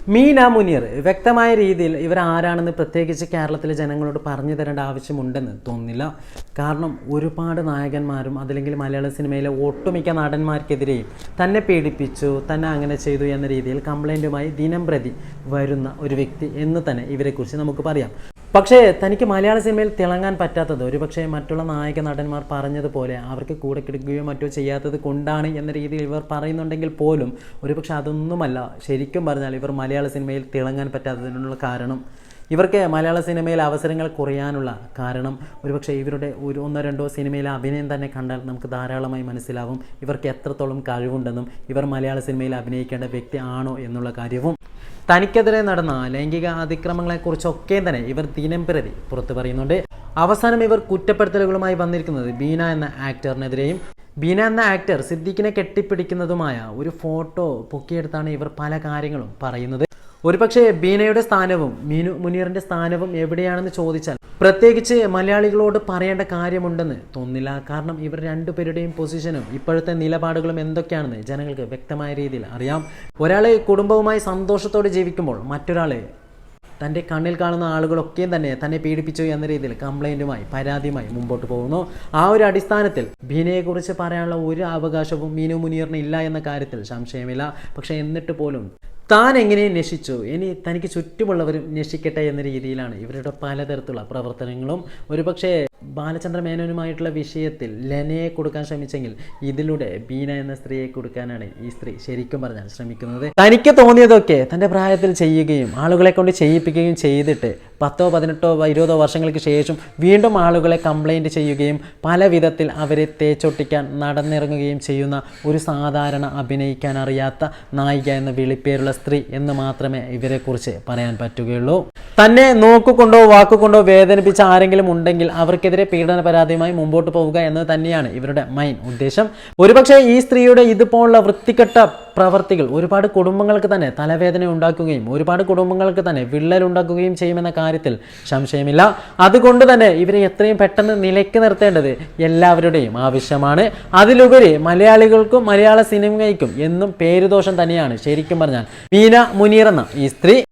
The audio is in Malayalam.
മീന മുനീർ വ്യക്തമായ രീതിയിൽ ഇവർ ആരാണെന്ന് പ്രത്യേകിച്ച് കേരളത്തിലെ ജനങ്ങളോട് പറഞ്ഞു തരേണ്ട ആവശ്യമുണ്ടെന്ന് തോന്നുന്നില്ല. കാരണം ഒരുപാട് നായകന്മാരും അതല്ലെങ്കിൽ മലയാള സിനിമയിലെ ഒട്ടുമിക്ക നടന്മാർക്കെതിരെയും തന്നെ പീഡിപ്പിച്ചു, തന്നെ അങ്ങനെ ചെയ്തു എന്ന രീതിയിൽ കംപ്ലൈൻറ്റുമായി ദിനം പ്രതി വരുന്ന ഒരു വ്യക്തി എന്ന് തന്നെ ഇവരെക്കുറിച്ച് നമുക്ക് പറയാം. പക്ഷേ തനിക്ക് മലയാള സിനിമയിൽ തിളങ്ങാൻ പറ്റാത്തത് ഒരുപക്ഷെ മറ്റുള്ള നായക നടന്മാർ പറഞ്ഞതുപോലെ അവർക്ക് കൂടെ കിടക്കുകയോ മറ്റോ ചെയ്യാത്തത് കൊണ്ടാണ് എന്ന രീതിയിൽ ഇവർ പറയുന്നുണ്ടെങ്കിൽ പോലും ഒരുപക്ഷെ അതൊന്നുമല്ല. ശരിക്കും പറഞ്ഞാൽ ഇവർ മലയാള സിനിമയിൽ തിളങ്ങാൻ പറ്റാത്തതിനുള്ള കാരണം, ഇവർക്ക് മലയാള സിനിമയിൽ അവസരങ്ങൾ കുറയാനുള്ള കാരണം ഒരുപക്ഷെ ഇവരുടെ ഒന്നോ രണ്ടോ സിനിമയിലെ അഭിനയം തന്നെ കണ്ടാൽ നമുക്ക് ധാരാളമായി മനസ്സിലാവും ഇവർക്ക് എത്രത്തോളം കഴിവുണ്ടെന്നും ഇവർ മലയാള സിനിമയിൽ അഭിനയിക്കേണ്ട വ്യക്തി ആണോ എന്നുള്ള കാര്യവും. തനിക്കെതിരെ നടന്ന ലൈംഗിക അതിക്രമങ്ങളെക്കുറിച്ചൊക്കെ തന്നെ ഇവർ ദിനം പ്രതി പുറത്തു പറയുന്നുണ്ട്. അവസാനം ഇവർ കുറ്റപ്പെടുത്തലുകളുമായി വന്നിരിക്കുന്നത് ബീന എന്ന ആക്ടറിനെതിരെയും. ബീന എന്ന ആക്ടർ സിദ്ദീഖിനെ കെട്ടിപ്പിടിക്കുന്നതുമായ ഒരു ഫോട്ടോ പൊക്കിയെടുത്താണ് ഇവർ പല കാര്യങ്ങളും പറയുന്നത്. ഒരുപക്ഷെ ബീനയുടെ സ്ഥാനവും മീനു മുനീറിൻ്റെ സ്ഥാനവും എവിടെയാണെന്ന് ചോദിച്ചാൽ പ്രത്യേകിച്ച് മലയാളികളോട് പറയേണ്ട കാര്യമുണ്ടെന്ന് തോന്നുന്നില്ല. കാരണം ഇവർ രണ്ടുപേരുടെയും പൊസിഷനും ഇപ്പോഴത്തെ നിലപാടുകളും എന്തൊക്കെയാണെന്ന് ജനങ്ങൾക്ക് വ്യക്തമായ രീതിയിൽ അറിയാം. ഒരാൾ കുടുംബവുമായി സന്തോഷത്തോടെ ജീവിക്കുമ്പോൾ മറ്റൊരാൾ തൻ്റെ കണ്ണിൽ കാണുന്ന ആളുകളൊക്കെയും തന്നെ പീഡിപ്പിച്ചു എന്ന രീതിയിൽ കംപ്ലൈൻറ്റുമായി പരാതിയുമായി മുമ്പോട്ട് പോകുന്നു. ആ ഒരു അടിസ്ഥാനത്തിൽ ബീനയെക്കുറിച്ച് പറയാനുള്ള ഒരു അവകാശവും മീനു മുനീറിന് ഇല്ല എന്ന കാര്യത്തിൽ സംശയമില്ല. പക്ഷേ എന്നിട്ട് പോലും താൻ എങ്ങനെ നശിച്ചു, ഇനി തനിക്ക് ചുറ്റുമുള്ളവരും നശിക്കട്ടെ എന്ന രീതിയിലാണ് ഇവരുടെ പലതരത്തിലുള്ള പ്രവർത്തനങ്ങളും. ഒരുപക്ഷെ ബാലചന്ദ്ര മേനോനുമായിട്ടുള്ള വിഷയത്തിൽ ലെനയെ കൊടുക്കാൻ ശ്രമിച്ചെങ്കിൽ ഇതിലൂടെ ബീന എന്ന സ്ത്രീയെ കൊടുക്കാനാണ് ഈ സ്ത്രീ ശരിക്കും പറഞ്ഞാൽ ശ്രമിക്കുന്നത്. തനിക്ക് തോന്നിയതൊക്കെ തൻ്റെ പ്രായത്തിൽ ചെയ്യുകയും ആളുകളെ കൊണ്ട് ചെയ്യിപ്പിക്കുകയും ചെയ്തിട്ട് 10, 18, 20 വർഷങ്ങൾക്ക് ശേഷം വീണ്ടും ആളുകളെ കംപ്ലൈൻറ്റ് ചെയ്യുകയും പല വിധത്തിൽ അവരെ തേച്ചൊട്ടിക്കാൻ നടന്നിറങ്ങുകയും ചെയ്യുന്ന ഒരു സാധാരണ അഭിനയിക്കാൻ അറിയാത്ത നായിക എന്ന വിളിപ്പേരുള്ള സ്ത്രീ എന്ന് മാത്രമേ ഇവരെക്കുറിച്ച് പറയാൻ പറ്റുകയുള്ളൂ. തന്നെ നോക്കുകൊണ്ടോ വാക്കുകൊണ്ടോ വേദനിപ്പിച്ച ആരെങ്കിലും ഉണ്ടെങ്കിൽ അവർക്കെതിരെ പീഡന പരാതിയുമായി മുമ്പോട്ട് പോവുക എന്നത് തന്നെയാണ് ഇവരുടെ മെയിൻ ഉദ്ദേശം. ഒരുപക്ഷെ ഈ സ്ത്രീയുടെ ഇതുപോലുള്ള വൃത്തികെട്ട പ്രവർത്തികൾ ഒരുപാട് കുടുംബങ്ങൾക്ക് തന്നെ തലവേദന ഉണ്ടാക്കുകയും ഒരുപാട് കുടുംബങ്ങൾക്ക് തന്നെ വിള്ളലുണ്ടാക്കുകയും ചെയ്യുമെന്ന കാര്യത്തിൽ സംശയമില്ല. അതുകൊണ്ട് തന്നെ ഇവരെ എത്രയും പെട്ടെന്ന് നിലയ്ക്ക് നിർത്തേണ്ടത് എല്ലാവരുടെയും ആവശ്യമാണ്. അതിലുപരി മലയാളികൾക്കും മലയാള സിനിമയ്ക്കും എന്നും പേരുദോഷം തന്നെയാണ് ശരിക്കും പറഞ്ഞാൽ മീന മുനീർ എന്ന ഈ സ്ത്രീ.